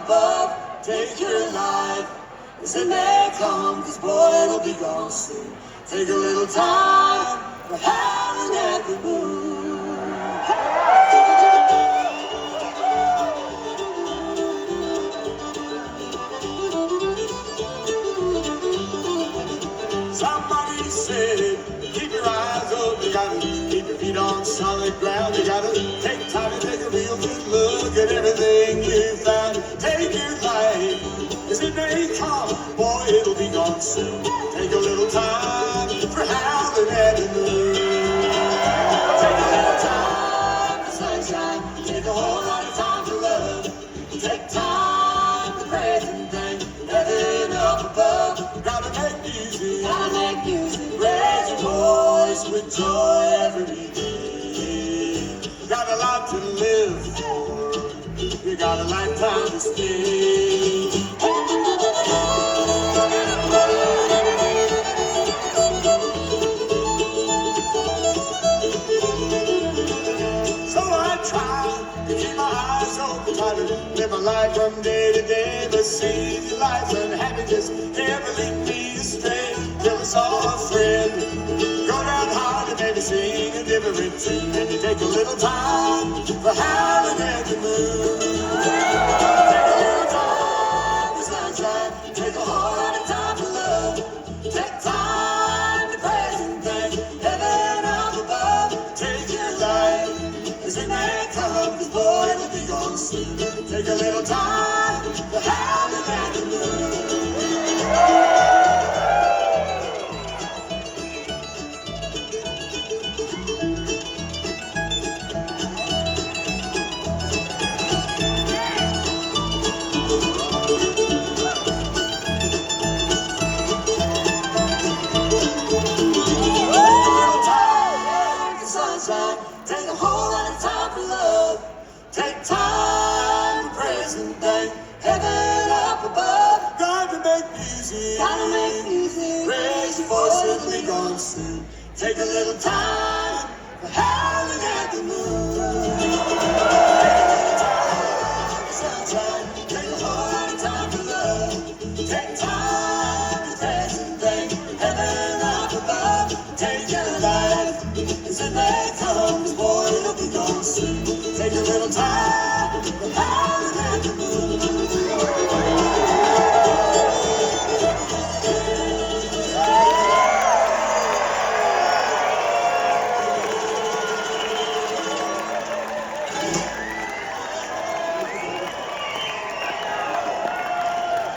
up above, take your life as it may come, 'cause boy, it'll be gone soon. Take a little time for howling at the moon. Somebody said, keep your eyes open, you gotta keep your feet on solid ground. You gotta take time to take a real good look at everything you found. Take your life as it may come, boy, it'll be gone soon. Take a little time for howling at the moon. Take a little time for sunshine, take a whole lot of time for love. Take time for present things, heaven up above. Gotta make music, raise your voice with joy every day. Got a lot to live for, you got a lifetime to stay. So I try to keep my eyes open, try to live my life from day to day, but see life's unhappiness never lead me astray. Till I saw a friend go down hard and maybe sing a different tune, and you take a little time for howling at the moon. Take a little time for sunshine, take a whole lot of time for love. Take time to present things, heaven up above. Take your life as it may come, 'cause boy, it'll be gone soon. Take a little time for howling at the moon. Take a whole lot of time for love. Take time for present things, heaven up above. Gotta make music, raise your voice, it'll be gone soon. Take a little time